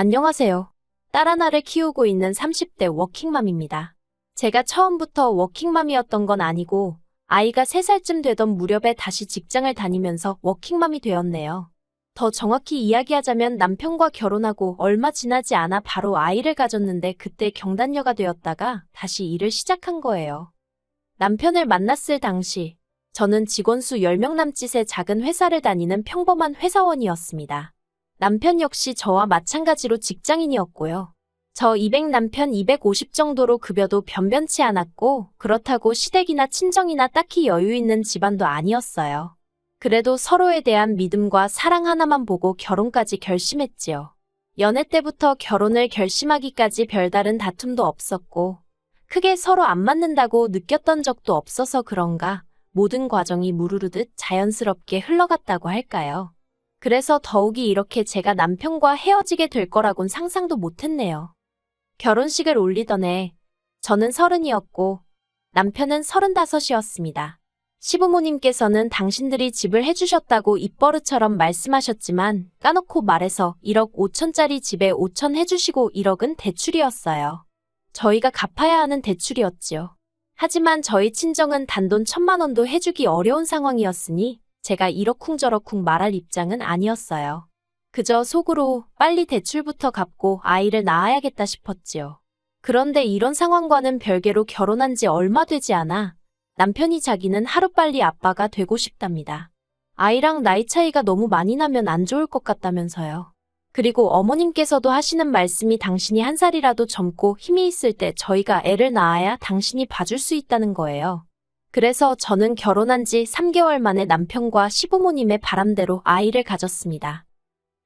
안녕하세요. 딸 하나를 키우고 있는 30대 워킹맘입니다. 제가 처음부터 워킹맘이었던 건 아니고 아이가 3살쯤 되던 무렵에 다시 직장을 다니면서 워킹맘이 되었네요. 더 정확히 이야기하자면 남편과 결혼하고 얼마 지나지 않아 바로 아이를 가졌는데 그때 경단녀가 되었다가 다시 일을 시작한 거예요. 남편을 만났을 당시 저는 직원 수 10명 남짓의 작은 회사를 다니는 평범한 회사원이었습니다. 남편 역시 저와 마찬가지로 직장인이었고요. 저 200 남편 250 정도로 급여도 변변치 않았고 그렇다고 시댁이나 친정이나 딱히 여유 있는 집안도 아니었어요. 그래도 서로에 대한 믿음과 사랑 하나만 보고 결혼까지 결심했지요. 연애 때부터 결혼을 결심하기까지 별다른 다툼도 없었고 크게 서로 안 맞는다고 느꼈던 적도 없어서 그런가 모든 과정이 무르르듯 자연스럽게 흘러갔다고 할까요? 그래서 더욱이 이렇게 제가 남편과 헤어지게 될 거라곤 상상도 못했네요. 결혼식을 올리던 해 저는 30이었고 남편은 35이었습니다. 시부모님께서는 당신들이 집을 해주셨다고 입버릇처럼 말씀하셨지만 까놓고 말해서 1억 5천짜리 집에 5천 해주시고 1억은 대출이었어요. 저희가 갚아야 하는 대출이었지요. 하지만 저희 친정은 단돈 1,000만 원도 해주기 어려운 상황이었으니 제가 이러쿵저러쿵 말할 입장은 아니었어요. 그저 속으로 빨리 대출부터 갚고 아이를 낳아야겠다 싶었지요. 그런데 이런 상황과는 별개로 결혼한 지 얼마 되지 않아 남편이 자기는 하루빨리 아빠가 되고 싶답니다. 아이랑 나이 차이가 너무 많이 나면 안 좋을 것 같다면서요. 그리고 어머님께서도 하시는 말씀이 당신이 1살이라도 젊고 힘이 있을 때 저희가 애를 낳아야 당신이 봐줄 수 있다는 거예요. 그래서 저는 결혼한 지 3개월 만에 남편과 시부모님의 바람대로 아이를 가졌습니다.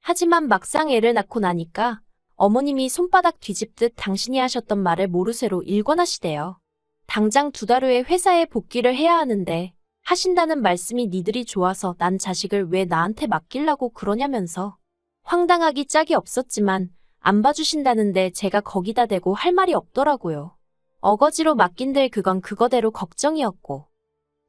하지만 막상 애를 낳고 나니까 어머님이 손바닥 뒤집듯 당신이 하셨던 말을 모르쇠로 일관하시대요. 당장 2달 후에 회사에 복귀를 해야 하는데 하신다는 말씀이 니들이 좋아서 난 자식을 왜 나한테 맡기려고 그러냐면서 황당하기 짝이 없었지만 안 봐주신다는데 제가 거기다 대고 할 말이 없더라고요. 어거지로 맡긴들 그건 그거대로 걱정이었고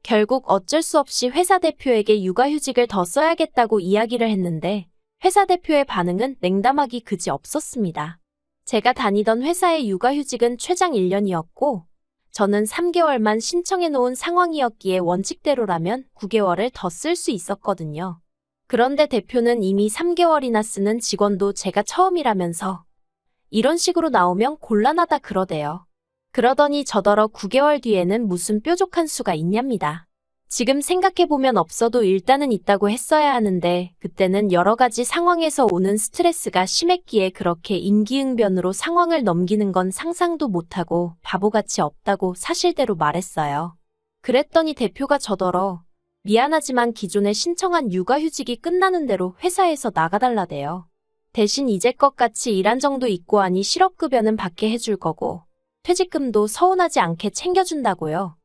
결국 어쩔 수 없이 회사 대표에게 육아휴직을 더 써야겠다고 이야기를 했는데 회사 대표의 반응은 냉담하기 그지 없었습니다. 제가 다니던 회사의 육아휴직은 최장 1년이었고 저는 3개월만 신청해 놓은 상황이었기에 원칙대로라면 9개월을 더 쓸 수 있었거든요. 그런데 대표는 이미 3개월이나 쓰는 직원도 제가 처음이라면서 이런 식으로 나오면 곤란하다 그러대요. 그러더니 저더러 9개월 뒤에는 무슨 뾰족한 수가 있냐입니다. 지금 생각해보면 없어도 일단은 있다고 했어야 하는데 그때는 여러 가지 상황에서 오는 스트레스가 심했기에 그렇게 임기응변으로 상황을 넘기는 건 상상도 못하고 바보같이 없다고 사실대로 말했어요. 그랬더니 대표가 저더러 미안하지만 기존에 신청한 육아휴직이 끝나는 대로 회사에서 나가달라대요. 대신 이제껏 같이 일한 정도 있고 하니 실업급여는 받게 해줄 거고 퇴직금도 서운하지 않게 챙겨준다고요.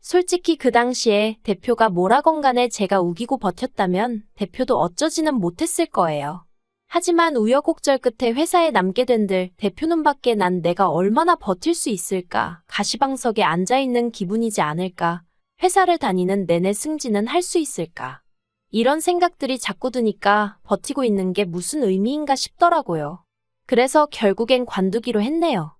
솔직히 그 당시에 대표가 뭐라건 간에 제가 우기고 버텼다면 대표도 어쩌지는 못했을 거예요. 하지만 우여곡절 끝에 회사에 남게 된들 대표 눈밖에 난 내가 얼마나 버틸 수 있을까 가시방석에 앉아있는 기분이지 않을까 회사를 다니는 내내 승진은 할 수 있을까 이런 생각들이 자꾸 드니까 버티고 있는 게 무슨 의미인가 싶더라고요. 그래서 결국엔 관두기로 했네요.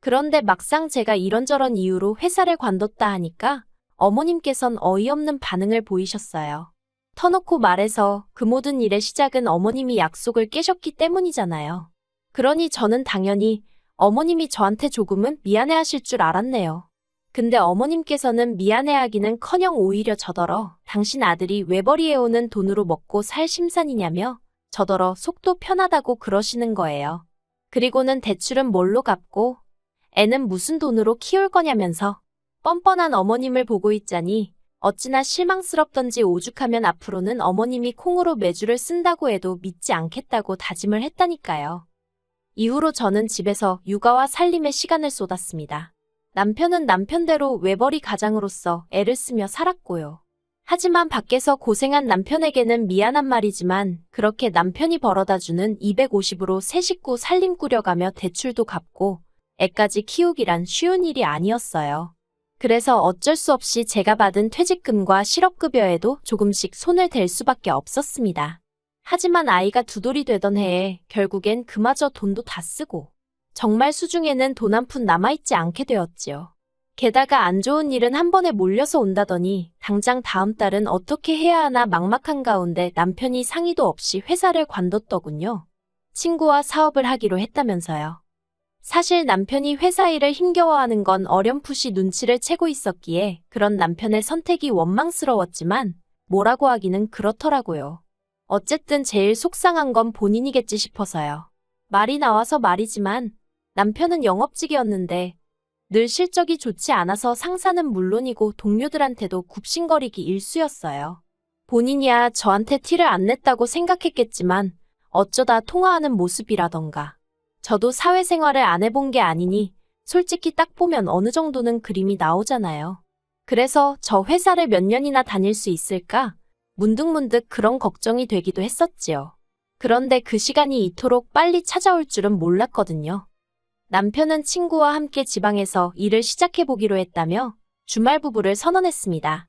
그런데 막상 제가 이런저런 이유로 회사를 관뒀다 하니까 어머님께선 어이없는 반응을 보이셨어요. 터놓고 말해서 그 모든 일의 시작은 어머님이 약속을 깨셨기 때문이잖아요. 그러니 저는 당연히 어머님이 저한테 조금은 미안해하실 줄 알았네요. 근데 어머님께서는 미안해하기는커녕 오히려 저더러 당신 아들이 외벌이해오는 돈으로 먹고 살 심산이냐며 저더러 속도 편하다고 그러시는 거예요. 그리고는 대출은 뭘로 갚고 애는 무슨 돈으로 키울 거냐면서 뻔뻔한 어머님을 보고 있자니 어찌나 실망스럽던지 오죽하면 앞으로는 어머님이 콩으로 매주를 쓴다고 해도 믿지 않겠다고 다짐을 했다니까요. 이후로 저는 집에서 육아와 살림에 시간을 쏟았습니다. 남편은 남편대로 외벌이 가장으로서 애를 쓰며 살았고요. 하지만 밖에서 고생한 남편에게는 미안한 말이지만 그렇게 남편이 벌어다주는 250으로 새 식구 살림 꾸려가며 대출도 갚고 애까지 키우기란 쉬운 일이 아니었어요. 그래서 어쩔 수 없이 제가 받은 퇴직금과 실업급여에도 조금씩 손을 댈 수밖에 없었습니다. 하지만 아이가 두 돌이 되던 해에 결국엔 그마저 돈도 다 쓰고 정말 수중에는 돈 한 푼 남아있지 않게 되었지요. 게다가 안 좋은 일은 한 번에 몰려서 온다더니 당장 다음 달은 어떻게 해야 하나 막막한 가운데 남편이 상의도 없이 회사를 관뒀더군요. 친구와 사업을 하기로 했다면서요. 사실 남편이 회사 일을 힘겨워하는 건 어렴풋이 눈치를 채고 있었기에 그런 남편의 선택이 원망스러웠지만 뭐라고 하기는 그렇더라고요. 어쨌든 제일 속상한 건 본인이겠지 싶어서요. 말이 나와서 말이지만 남편은 영업직이었는데 늘 실적이 좋지 않아서 상사는 물론이고 동료들한테도 굽신거리기 일쑤였어요. 본인이야 저한테 티를 안 냈다고 생각했겠지만 어쩌다 통화하는 모습이라던가 저도 사회생활을 안 해본 게 아니니 솔직히 딱 보면 어느 정도는 그림이 나오잖아요. 그래서 저 회사를 몇 년이나 다닐 수 있을까? 문득문득 그런 걱정이 되기도 했었지요. 그런데 그 시간이 이토록 빨리 찾아올 줄은 몰랐거든요. 남편은 친구와 함께 지방에서 일을 시작해보기로 했다며 주말 부부를 선언했습니다.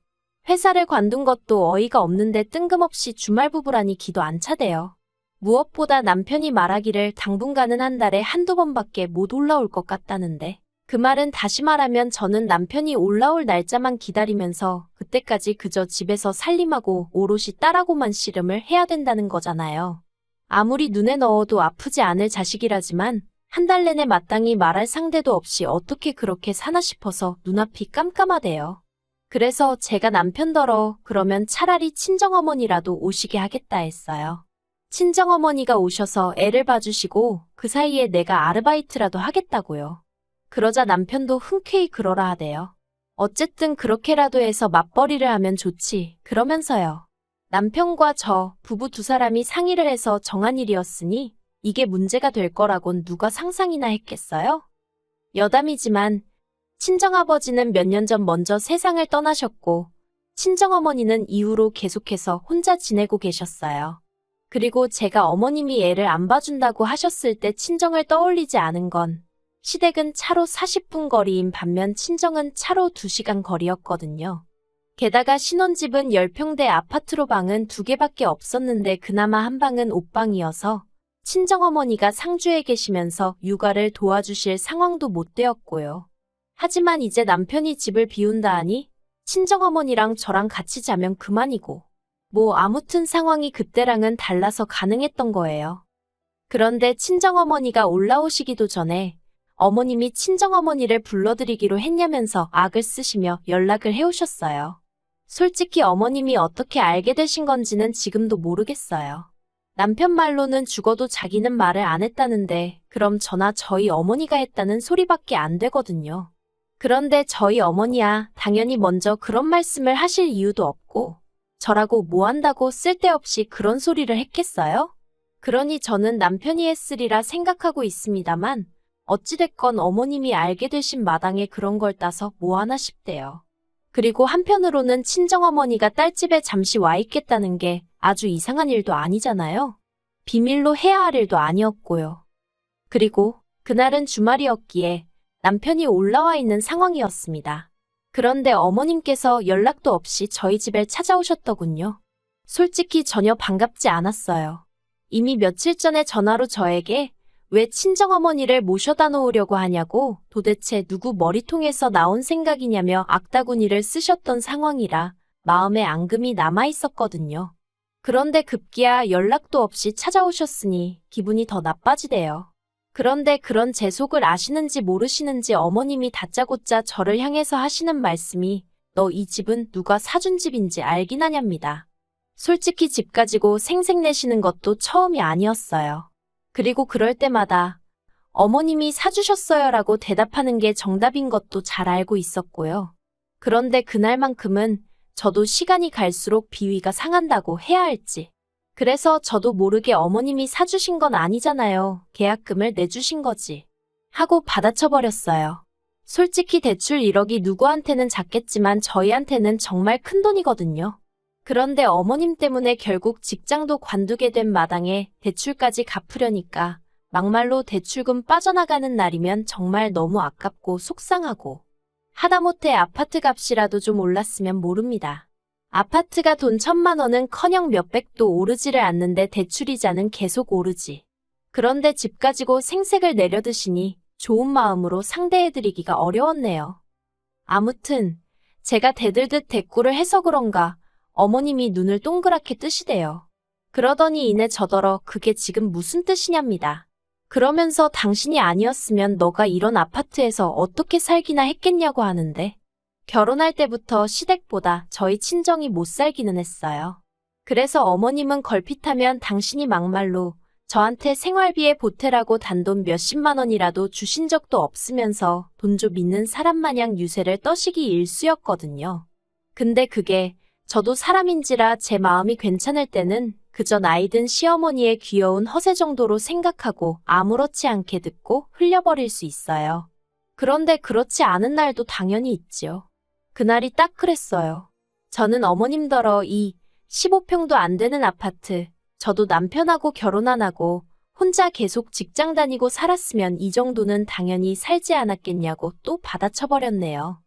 회사를 관둔 것도 어이가 없는데 뜬금없이 주말 부부라니 기도 안 차대요. 무엇보다 남편이 말하기를 당분간은 한 달에 한두 번밖에 못 올라올 것 같다는데 그 말은 다시 말하면 저는 남편이 올라올 날짜만 기다리면서 그때까지 그저 집에서 살림하고 오롯이 딸하고만 씨름을 해야 된다는 거잖아요. 아무리 눈에 넣어도 아프지 않을 자식이라지만 한 달 내내 마땅히 말할 상대도 없이 어떻게 그렇게 사나 싶어서 눈앞이 깜깜하대요. 그래서 제가 남편더러 그러면 차라리 친정어머니라도 오시게 하겠다 했어요. 친정어머니가 오셔서 애를 봐주시고 그 사이에 내가 아르바이트라도 하겠다고요. 그러자 남편도 흔쾌히 그러라 하대요. 어쨌든 그렇게라도 해서 맞벌이를 하면 좋지 그러면서요. 남편과 저 부부 두 사람이 상의를 해서 정한 일이었으니 이게 문제가 될 거라곤 누가 상상이나 했겠어요? 여담이지만 친정아버지는 몇 년 전 먼저 세상을 떠나셨고 친정어머니는 이후로 계속해서 혼자 지내고 계셨어요. 그리고 제가 어머님이 애를 안 봐준다고 하셨을 때 친정을 떠올리지 않은 건 시댁은 차로 40분 거리인 반면 친정은 차로 2시간 거리였거든요. 게다가 신혼집은 10평대 아파트로 방은 2개밖에 없었는데 그나마 한 방은 옷방이어서 친정어머니가 상주에 계시면서 육아를 도와주실 상황도 못 되었고요. 하지만 이제 남편이 집을 비운다 하니 친정어머니랑 저랑 같이 자면 그만이고 뭐 아무튼 상황이 그때랑은 달라서 가능했던 거예요. 그런데 친정어머니가 올라오시기도 전에 어머님이 친정어머니를 불러드리기로 했냐면서 악을 쓰시며 연락을 해오셨어요. 솔직히 어머님이 어떻게 알게 되신 건지는 지금도 모르겠어요. 남편 말로는 죽어도 자기는 말을 안 했다는데 그럼 저나 저희 어머니가 했다는 소리밖에 안 되거든요. 그런데 저희 어머니야 당연히 먼저 그런 말씀을 하실 이유도 없고 저라고 뭐 한다고 쓸데없이 그런 소리를 했겠어요? 그러니 저는 남편이 했으리라 생각하고 있습니다만 어찌됐건 어머님이 알게 되신 마당에 그런 걸 따서 뭐 하나 싶대요. 그리고 한편으로는 친정어머니가 딸집에 잠시 와 있겠다는 게 아주 이상한 일도 아니잖아요. 비밀로 해야 할 일도 아니었고요. 그리고 그날은 주말이었기에 남편이 올라와 있는 상황이었습니다. 그런데 어머님께서 연락도 없이 저희 집에 찾아오셨더군요. 솔직히 전혀 반갑지 않았어요. 이미 며칠 전에 전화로 저에게 왜 친정어머니를 모셔다 놓으려고 하냐고 도대체 누구 머리통에서 나온 생각이냐며 악다구니를 쓰셨던 상황이라 마음에 앙금이 남아있었거든요. 그런데 급기야 연락도 없이 찾아오셨으니 기분이 더 나빠지대요. 그런데 그런 제 속을 아시는지 모르시는지 어머님이 다짜고짜 저를 향해서 하시는 말씀이 너 이 집은 누가 사준 집인지 알긴 하냐입니다. 솔직히 집 가지고 생색내시는 것도 처음이 아니었어요. 그리고 그럴 때마다 어머님이 사주셨어요라고 대답하는 게 정답인 것도 잘 알고 있었고요. 그런데 그날만큼은 저도 시간이 갈수록 비위가 상한다고 해야 할지. 그래서 저도 모르게 어머님이 사주신 건 아니잖아요. 계약금을 내주신 거지. 하고 받아쳐버렸어요. 솔직히 대출 1억이 누구한테는 작겠지만 저희한테는 정말 큰 돈이거든요. 그런데 어머님 때문에 결국 직장도 관두게 된 마당에 대출까지 갚으려니까 막말로 대출금 빠져나가는 날이면 정말 너무 아깝고 속상하고 하다못해 아파트 값이라도 좀 올랐으면 모릅니다. 아파트가 돈 1,000만 원은 커녕 몇백도 오르지를 않는데 대출이자는 계속 오르지. 그런데 집 가지고 생색을 내려드시니 좋은 마음으로 상대해드리기가 어려웠네요. 아무튼 제가 대들듯 대꾸를 해서 그런가 어머님이 눈을 동그랗게 뜨시대요. 그러더니 이내 저더러 그게 지금 무슨 뜻이냐입니다. 그러면서 당신이 아니었으면 너가 이런 아파트에서 어떻게 살기나 했겠냐고 하는데 결혼할 때부터 시댁보다 저희 친정이 못 살기는 했어요. 그래서 어머님은 걸핏하면 당신이 막말로 저한테 생활비에 보태라고 단돈 몇십만 원이라도 주신 적도 없으면서 돈 좀 있는 사람 마냥 유세를 떠시기 일쑤였거든요. 근데 그게 저도 사람인지라 제 마음이 괜찮을 때는 그저 나이든 시어머니의 귀여운 허세 정도로 생각하고 아무렇지 않게 듣고 흘려버릴 수 있어요. 그런데 그렇지 않은 날도 당연히 있지요. 그날이 딱 그랬어요. 저는 어머님더러 이 15평도 안 되는 아파트, 저도 남편하고 결혼 안 하고 혼자 계속 직장 다니고 살았으면 이 정도는 당연히 살지 않았겠냐고 또 받아쳐버렸네요.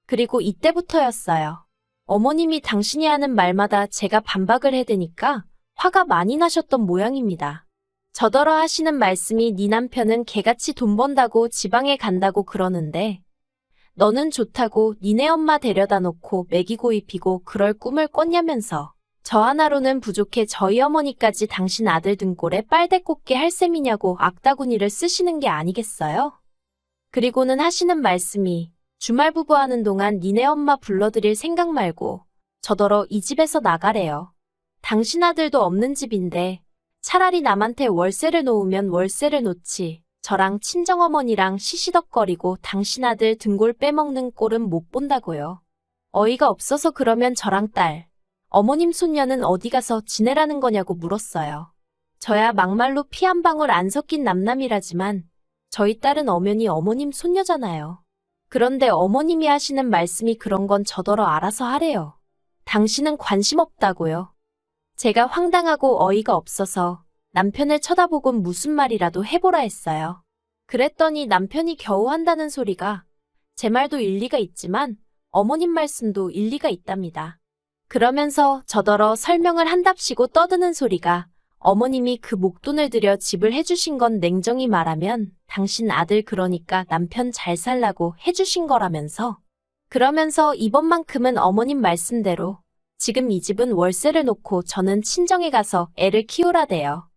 그리고 이때부터였어요. 어머님이 당신이 하는 말마다 제가 반박을 해대니까 화가 많이 나셨던 모양입니다. 저더러 하시는 말씀이 네 남편은 개같이 돈 번다고 지방에 간다고 그러는데 너는 좋다고 니네 엄마 데려다 놓고 먹이고 입히고 그럴 꿈을 꿨냐면서 저 하나로는 부족해 저희 어머니까지 당신 아들 등골에 빨대 꽂게 할 셈이냐고 악다구니를 쓰시는 게 아니겠어요? 그리고는 하시는 말씀이 주말 부부하는 동안 니네 엄마 불러드릴 생각 말고 저더러 이 집에서 나가래요. 당신 아들도 없는 집인데 차라리 남한테 월세를 놓으면 월세를 놓지. 저랑 친정어머니랑 시시덕거리고 당신 아들 등골 빼먹는 꼴은 못 본다고요. 어이가 없어서 그러면 저랑 딸, 어머님 손녀는 어디 가서 지내라는 거냐고 물었어요. 저야 막말로 피 한 방울 안 섞인 남남이라지만 저희 딸은 엄연히 어머님 손녀잖아요. 그런데 어머님이 하시는 말씀이 그런 건 저더러 알아서 하래요. 당신은 관심 없다고요. 제가 황당하고 어이가 없어서 남편을 쳐다보곤 무슨 말이라도 해보라 했어요. 그랬더니 남편이 겨우 한다는 소리가 제 말도 일리가 있지만 어머님 말씀도 일리가 있답니다. 그러면서 저더러 설명을 한답시고 떠드는 소리가 어머님이 그 목돈을 들여 집을 해주신 건 냉정히 말하면 당신 아들 그러니까 남편 잘 살라고 해주신 거라면서 그러면서 이번만큼은 어머님 말씀대로 지금 이 집은 월세를 놓고 저는 친정에 가서 애를 키우라대요.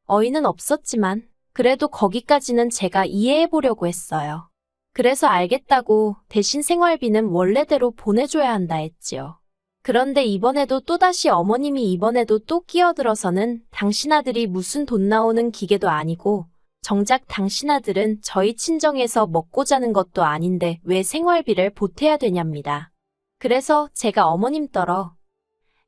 어이는 없었지만 그래도 거기까지는 제가 이해해보려고 했어요. 그래서 알겠다고 대신 생활비는 원래대로 보내줘야 한다 했지요. 그런데 이번에도 또다시 어머님이 이번에도 또 끼어들어서는 당신 아들이 무슨 돈 나오는 기계도 아니고 정작 당신 아들은 저희 친정에서 먹고 자는 것도 아닌데 왜 생활비를 보태야 되냐입니다. 그래서 제가 어머님 떨어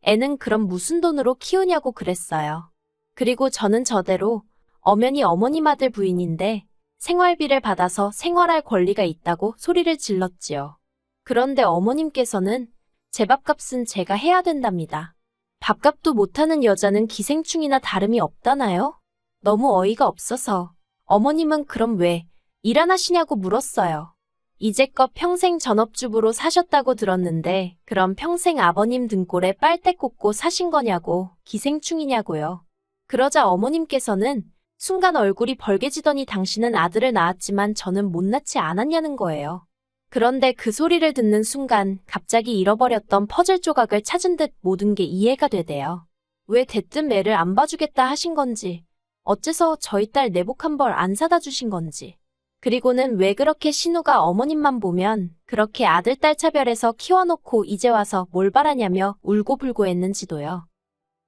애는 그럼 무슨 돈으로 키우냐고 그랬어요. 그리고 저는 저대로 엄연히 어머님 아들 부인인데 생활비를 받아서 생활할 권리가 있다고 소리를 질렀지요. 그런데 어머님께서는 제 밥값은 제가 해야 된답니다. 밥값도 못하는 여자는 기생충이나 다름이 없다나요? 너무 어이가 없어서 어머님은 그럼 왜 일 안 하시냐고 물었어요. 이제껏 평생 전업주부로 사셨다고 들었는데 그럼 평생 아버님 등골에 빨대 꽂고 사신 거냐고 기생충이냐고요. 그러자 어머님께서는 순간 얼굴이 벌개지더니 당신은 아들을 낳았지만 저는 못 낳지 않았냐는 거예요. 그런데 그 소리를 듣는 순간 갑자기 잃어버렸던 퍼즐 조각을 찾은 듯 모든 게 이해가 되대요. 왜 대뜸 애를 안 봐주겠다 하신 건지, 어째서 저희 딸 내복 한 벌 안 사다 주신 건지, 그리고는 왜 그렇게 신우가 어머님만 보면 그렇게 아들 딸 차별해서 키워놓고 이제 와서 뭘 바라냐며 울고불고 했는지도요.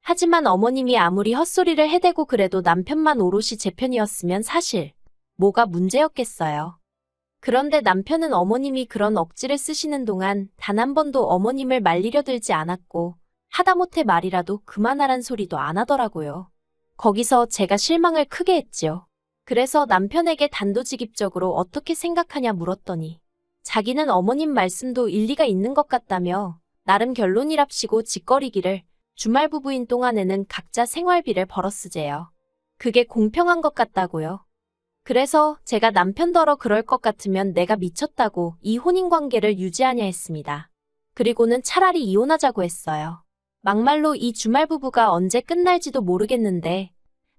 하지만 어머님이 아무리 헛소리를 해대고 그래도 남편만 오롯이 제 편이었으면 사실 뭐가 문제였겠어요. 그런데 남편은 어머님이 그런 억지를 쓰시는 동안 단 한 번도 어머님을 말리려 들지 않았고 하다못해 말이라도 그만하란 소리도 안 하더라고요. 거기서 제가 실망을 크게 했지요. 그래서 남편에게 단도직입적으로 어떻게 생각하냐 물었더니 자기는 어머님 말씀도 일리가 있는 것 같다며 나름 결론이랍시고 짓거리기를 주말 부부인 동안에는 각자 생활비를 벌어 쓰재요. 그게 공평한 것 같다고요. 그래서 제가 남편더러 그럴 것 같으면 내가 미쳤다고 이 혼인관계를 유지하냐 했습니다. 그리고는 차라리 이혼하자고 했어요. 막말로 이 주말 부부가 언제 끝날지도 모르겠는데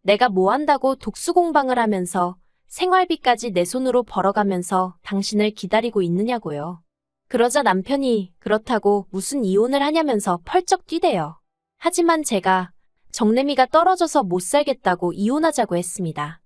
내가 뭐 한다고 독수공방을 하면서 생활비까지 내 손으로 벌어가면서 당신을 기다리고 있느냐고요. 그러자 남편이 그렇다고 무슨 이혼을 하냐면서 펄쩍 뛰대요. 하지만 제가 정내미가 떨어져서 못 살겠다고 이혼하자고 했습니다.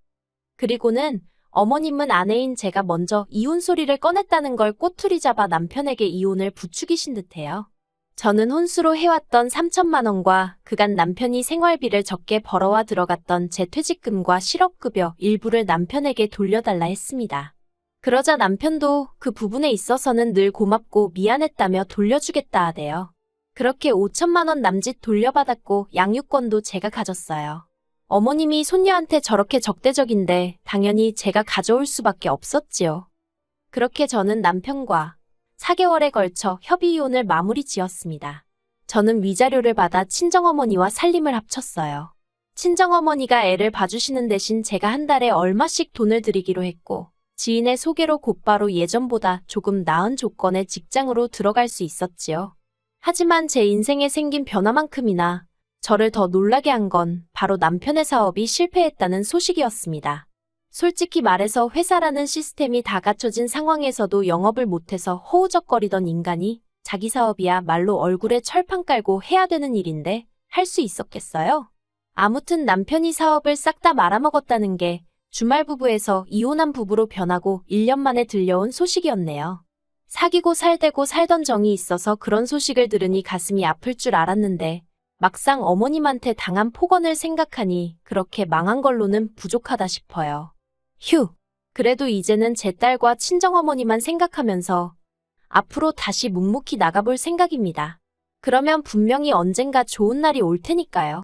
그리고는 어머님은 아내인 제가 먼저 이혼 소리를 꺼냈다는 걸 꼬투리 잡아 남편에게 이혼을 부추기신 듯해요. 저는 혼수로 해왔던 3천만 원과 그간 남편이 생활비를 적게 벌어와 들어갔던 제 퇴직금과 실업급여 일부를 남편에게 돌려달라 했습니다. 그러자 남편도 그 부분에 있어서는 늘 고맙고 미안했다며 돌려주겠다 하대요. 그렇게 5천만 원 남짓 돌려받았고 양육권도 제가 가졌어요. 어머님이 손녀한테 저렇게 적대적인데 당연히 제가 가져올 수밖에 없었지요. 그렇게 저는 남편과 4개월에 걸쳐 협의이혼을 마무리 지었습니다. 저는 위자료를 받아 친정어머니와 살림을 합쳤어요. 친정어머니가 애를 봐주시는 대신 제가 한 달에 얼마씩 돈을 드리기로 했고 지인의 소개로 곧바로 예전보다 조금 나은 조건의 직장으로 들어갈 수 있었지요. 하지만 제 인생에 생긴 변화만큼이나 저를 더 놀라게 한 건 바로 남편의 사업이 실패했다는 소식이었습니다. 솔직히 말해서 회사라는 시스템이 다 갖춰진 상황에서도 영업을 못해서 허우적거리던 인간이 자기 사업이야 말로 얼굴에 철판 깔고 해야 되는 일인데 할 수 있었겠어요? 아무튼 남편이 사업을 싹 다 말아먹었다는 게 주말 부부에서 이혼한 부부로 변하고 1년 만에 들려온 소식이었네요. 사귀고 살대고 살던 정이 있어서 그런 소식을 들으니 가슴이 아플 줄 알았는데 막상 어머님한테 당한 폭언을 생각하니 그렇게 망한 걸로는 부족하다 싶어요. 휴, 그래도 이제는 제 딸과 친정어머니만 생각하면서 앞으로 다시 묵묵히 나가볼 생각입니다. 그러면 분명히 언젠가 좋은 날이 올 테니까요.